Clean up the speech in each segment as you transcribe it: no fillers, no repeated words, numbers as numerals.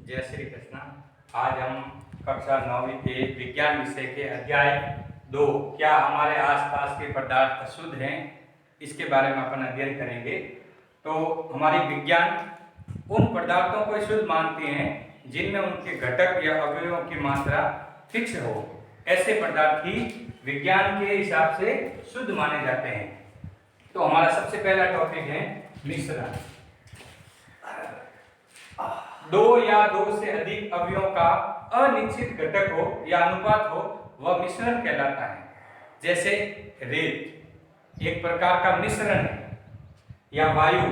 जय श्री कृष्ण। आज हम कक्षा 9वीं के विज्ञान विषय के अध्याय 2 क्या हमारे आसपास के पदार्थ शुद्ध हैं, इसके बारे में अपन अध्ययन करेंगे। तो हमारी विज्ञान उन पदार्थों को शुद्ध मानते हैं जिनमें उनके घटक या अवयवों की मात्रा फिक्स हो। ऐसे पदार्थ ही विज्ञान के हिसाब से शुद्ध माने जाते हैं। तो हमारा सबसे पहला टॉपिक है मिश्रण। दो या दो से अधिक अवयवों का अनिश्चित घटक हो या अनुपात हो वह मिश्रण कहलाता है। जैसे रेत एक प्रकार का मिश्रण है, या वायु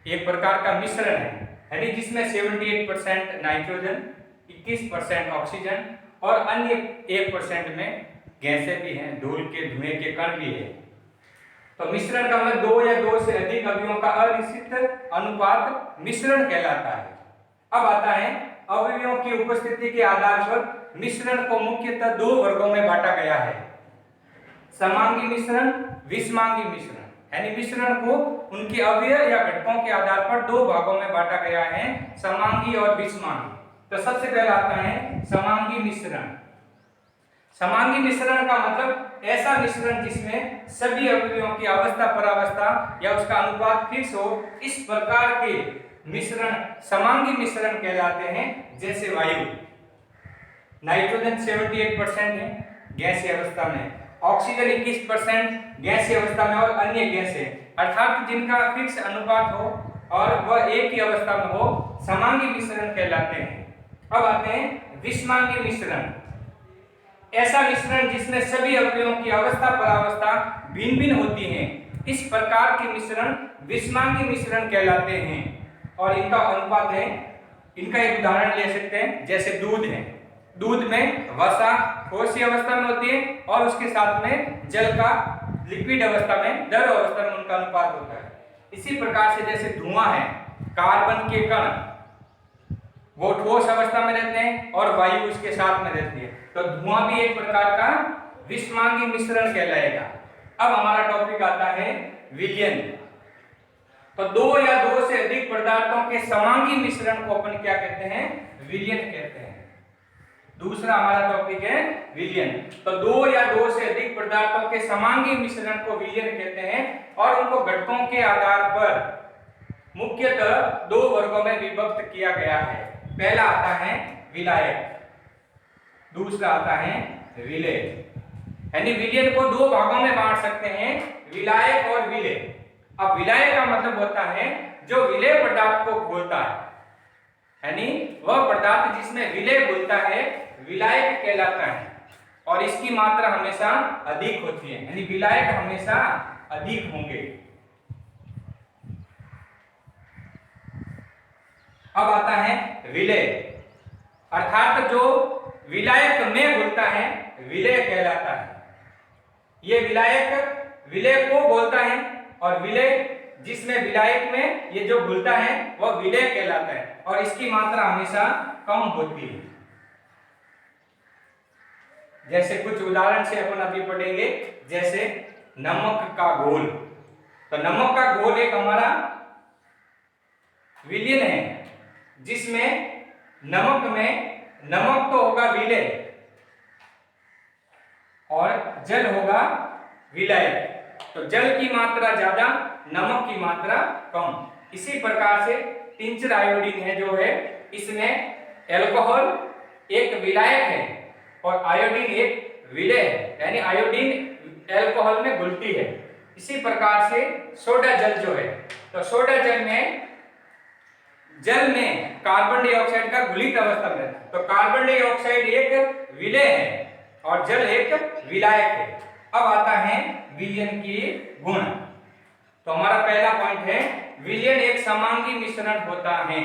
एक प्रकार का मिश्रण है, यानी जिसमें 78% नाइट्रोजन, 21% ऑक्सीजन और अन्य 1% में गैसें भी हैं, धूल के धुएं के कण भी है। तो मिश्रण का मतलब दो या दो से अधिक अवयवों का अनिश्चित अनुपात मिश्रण कहलाता है। अब आता है अवयवों की उपस्थिति के आधार पर मिश्रण को मुख्यतः दो वर्गों में बांटा गया है, समांगी मिश्रण, विषमांगी मिश्रण। यानी मिश्रण को उनके अवयव या घटकों के आधार पर दो भागों में बांटा गया है, समांगी और विषमांगी। तो सबसे पहला आता है समांगी मिश्रण। समांगी मिश्रण का मतलब ऐसा मिश्रण जिसमें सभी अवयवों की अवस्था परावस्था या उसका अनुपात फिक्स हो, इस प्रकार के मिश्रण समांगी मिश्रण कहलाते हैं। जैसे वायु, नाइट्रोजन 78% है गैसीय अवस्था में, ऑक्सीजन 21% गैसीय अवस्था में और अन्य गैसें, अर्थात जिनका फिक्स अनुपात हो और वह एक ही अवस्था में हो, समांगी मिश्रण कहलाते हैं। अब आते हैं विषमांगी मिश्रण। ऐसा मिश्रण जिसमें सभी अवयवों की अवस्था परावस्था भिन्न भिन्न होती हैं, इस प्रकार के मिश्रण विषमांगी मिश्रण कहलाते हैं। और इनका अनुपात है, इनका एक उदाहरण ले सकते हैं, जैसे दूध है। दूध में वसा ठोस अवस्था में होती है और उसके साथ में जल का लिक्विड अवस्था में, द्रव अवस्था में उनका अनुपात होता है। इसी प्रकार से जैसे धुआं है, कार्बन के कण वो ठोस अवस्था में रहते हैं और वायु उसके साथ में रहती है, तो धुआं भी एक प्रकार का विषमांगी मिश्रण कहलाएगा। अब हमारा टॉपिक आता है विलयन। तो दो या दो से अधिक पदार्थों के समांगी मिश्रण को अपन क्या कहते हैं? विलयन कहते हैं। दूसरा हमारा टॉपिक है विलयन। तो दो या दो से अधिक पदार्थों के समांगी मिश्रण को विलयन कहते हैं और उनको घटकों के आधार पर मुख्यतः दो वर्गों में विभक्त किया गया है। पहला आता है विलायक, दूसरा आता है विलेय। यानी विलयन को दो भागों में बांट सकते हैं, विलायक और विलेय। अब विलायक का मतलब होता है जो विलेय पदार्थ को घोलता है, यानी वह पदार्थ जिसमें विलेय घुलता है विलायक कहलाता है और इसकी मात्रा हमेशा अधिक होती है, यानी विलायक हमेशा अधिक होंगे। अब आता है विलेय, अर्थात जो विलायक में घुलता है विलेय कहलाता है। ये विलायक विलेय को घोलता है और विलेय जिसमें विलायक में ये जो घुलता है वह विलेय कहलाता है और इसकी मात्रा हमेशा कम होती है। जैसे कुछ उदाहरण से अपन अभी पढ़ेंगे, जैसे नमक का घोल। तो नमक का घोल एक हमारा विलयन है जिसमें नमक में नमक तो होगा विलेय और जल होगा विलायक। तो जल की मात्रा ज्यादा, नमक की मात्रा कम। इसी प्रकार से टिंचर आयोडीन है जो है, इसमें एल्कोहल एक विलायक है और आयोडीन एक विलेय है, यानी आयोडीन एल्कोहल में घुलती है। इसी प्रकार से सोडा जल जो है, तो सोडा जल में कार्बन डाइऑक्साइड का घुलित अवस्था में, तो कार्बन डाइऑक्साइड एक विलेय है और जल एक विलायक है। अब आता है विलयन की गुण। तो हमारा पहला पॉइंट है विलयन एक समांगी मिश्रण होता है।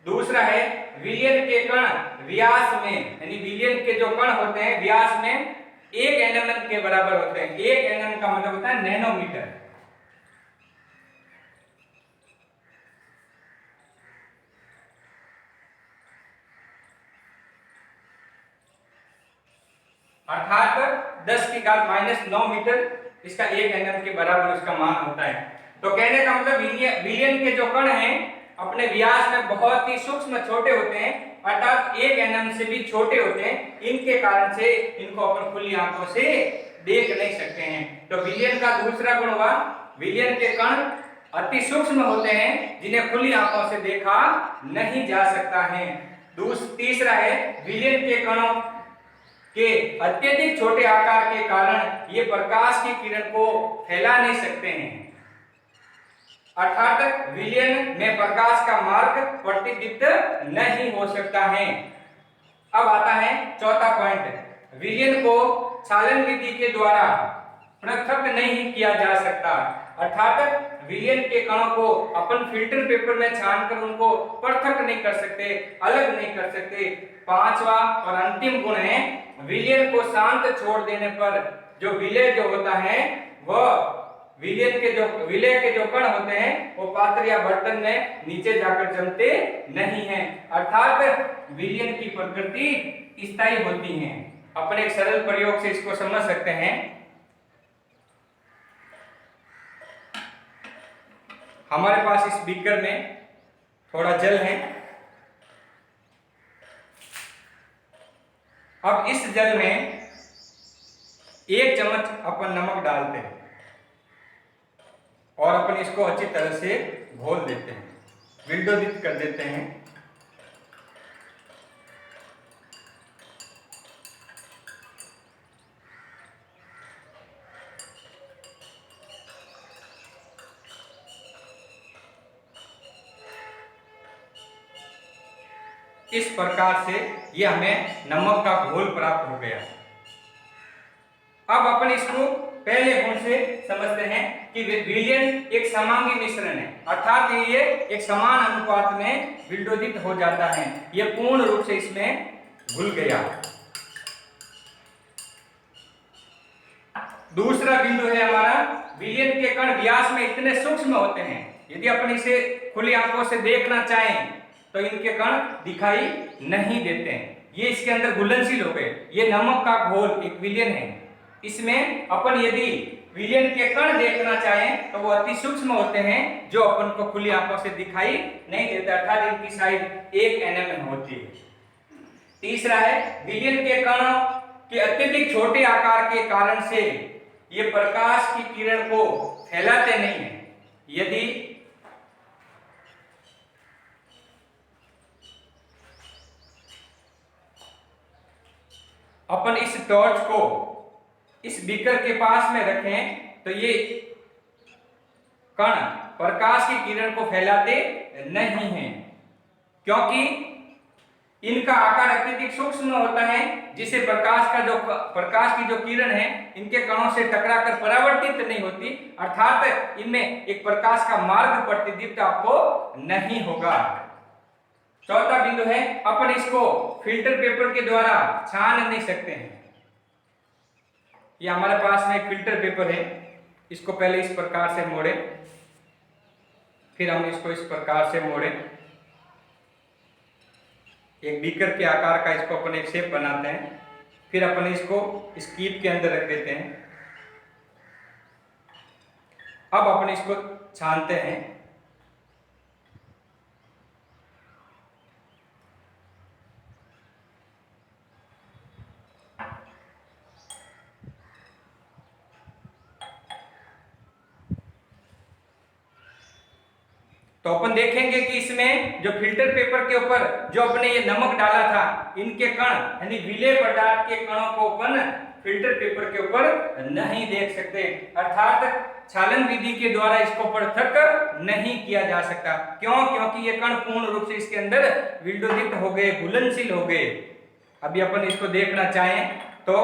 दूसरा है विलयन के कण व्यास में, यानी विलयन के जो कण होते हैं व्यास में 1 nm के बराबर होते हैं। 1 nm का मतलब होता है नैनोमीटर। अर्थात 10⁻⁹ मीटर, इसका 1 nm के बराबर उसका मान होता है। तो कहने का मतलब विलयन के जो कण हैं अपने व्यास में बहुत ही सूक्ष्म छोटे होते हैं, अर्थात 1 एनएम से भी छोटे होते हैं। इनके कारण से इनको अपन खुली आंखों से देख नहीं सकते हैं। तो विलयन का दूसरा गुण हुआ, विलयन के कण अति सूक्ष्म होते हैं जिन्हें खुली आंखों से देखा नहीं जा सकता है। तीसरा है, विलयन के कणों के अत्यधिक छोटे आकार के कारण ये प्रकाश की किरण को फैला नहीं सकते हैं, अर्थात विलयन में प्रकाश का मार्ग प्रतिदीप्त नहीं हो सकता है। अब आता है चौथा पॉइंट, विलयन को छालन विधि के द्वारा पृथक नहीं किया जा सकता, अर्थात विलयन के कणों को अपन फिल्टर पेपर में छानकर उनको पृथक नहीं कर सकते, अलग नहीं कर सकते। पांचवा और अंतिम गुण है, विलयन को शांत छोड़ देने पर जो विलय जो होता है वह विलय के जो कण होते हैं वो पात्र या बर्तन में नीचे जाकर जमते नहीं हैं, अर्थात विलयन की प्रकृति स्थायी होती है। अपन एक सरल प्रयोग से इसको समझ सकते हैं। हमारे पास इस बीकर में थोड़ा जल है। अब इस जल में 1 चम्मच अपन नमक डालते हैं और अपन इसको अच्छी तरह से घोल देते हैं, विंडोदित कर देते हैं। इस प्रकार से ये हमें नमक का घोल प्राप्त हो गया। अब अपन इसको पहले गुण से समझते हैं कि विलयन एक समांगी मिश्रण है, अर्थात ये एक समान अनुपात में विंडोदित हो जाता है, ये पूर्ण रूप से इसमें घुल गया। दूसरा बिंदु है हमारा, विलयन के कण व्यास में इतने सूक्ष्म होते हैं, यदि अपन इसे खुली आंखों से देखना चाहें तो इनके कण दिखाई नहीं देते हैं, ये इसके अंदर घुलनशील हो गए। ये नमक का घोल एक विलयन है, इसमें अपन यदि विलयन के कण देखना चाहें तो वो अति सूक्ष्म होते हैं जो अपन को खुली आंखों से दिखाई नहीं देता, अर्थात इनकी साइज 1 एनएम होती है। तीसरा है, विलयन के कणों के अत्यधिक छोटे आकार के कारण से ये प्रकाश की किरण को फैलाते नहीं है। यदि अपन इस टॉर्च को इस बीकर के पास में रखें तो ये कण प्रकाश की किरण को फैलाते नहीं हैं, क्योंकि इनका आकार अत्यधिक सूक्ष्म होता है, जिसे प्रकाश की जो किरण है इनके कणों से टकराकर परावर्तित नहीं होती, अर्थात इनमें एक प्रकाश का मार्ग प्रतिदीप्त आपको नहीं होगा। चौथा बिंदु है, अपन इसको फिल्टर पेपर के द्वारा छान नहीं सकते हैं। ये हमारे पास में एक फिल्टर पेपर है, इसको पहले इस प्रकार से मोड़े, फिर हम इसको इस प्रकार से मोड़े, एक बीकर के आकार का इसको अपन एक शेप बनाते हैं, फिर अपन इसको इस कीप के अंदर रख देते हैं। अब अपन इसको छानते हैं। तो अपन देखेंगे कि इसमें जो फिल्टर पेपर के ऊपर जो अपने ये नमक डाला था, इनके कण यानी विलेय पदार्थ के कणों को अपन फिल्टर पेपर के ऊपर नहीं देख सकते, अर्थात छालन विधि के द्वारा इसको पृथक नहीं किया जा सकता। क्यों? क्योंकि ये कण पूर्ण रूप से इसके अंदर विंडोदित हो गए, घुलनशील हो गए। अभी अपन इसको देखना चाहें तो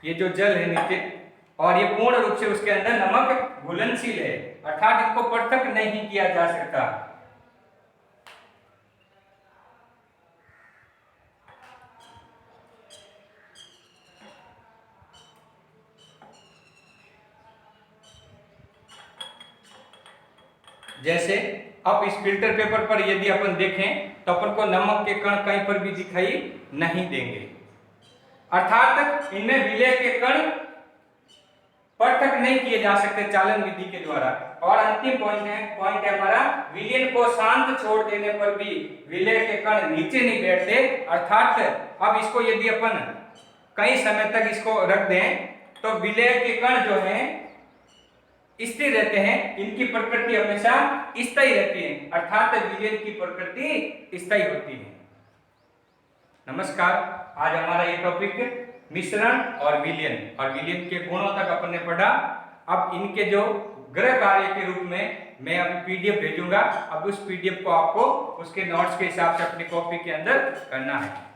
ये जो जल है नीचे, और ये पूर्ण रूप से उसके अंदर नमक घुलनशील है, अर्थात इनको पृथक नहीं किया जा सकता। जैसे अब इस फिल्टर पेपर पर यदि अपन देखें तो अपन को नमक के कण कहीं पर भी दिखाई नहीं देंगे, अर्थात इनमें विलेय के कण पृथक नहीं किए जा सकते चालन विधि के द्वारा। और अंतिम पॉइंट है हमारा, विलयन को शांत छोड़ देने पर भी विलय के कण नीचे नहीं बैठते। अर्थात अब इसको यदि अपन कई समय तक इसको रख दें तो विलय के कण जो हैं स्थिर रहते हैं, इनकी प्रकृति हमेशा स्थायी रहती है, अर्थात विलयन की प्रकृति स्थायी होती है। नमस्कार, आज हमारा ये टॉपिक मिश्रण और विलयन के गुणों तक अपन ने पढ़ा। अब इनके जो गृह कार्य के रूप में मैं अभी पीडीएफ भेजूंगा, अब उस पीडीएफ को आपको उसके नोट्स के हिसाब से अपनी कॉपी के अंदर करना है।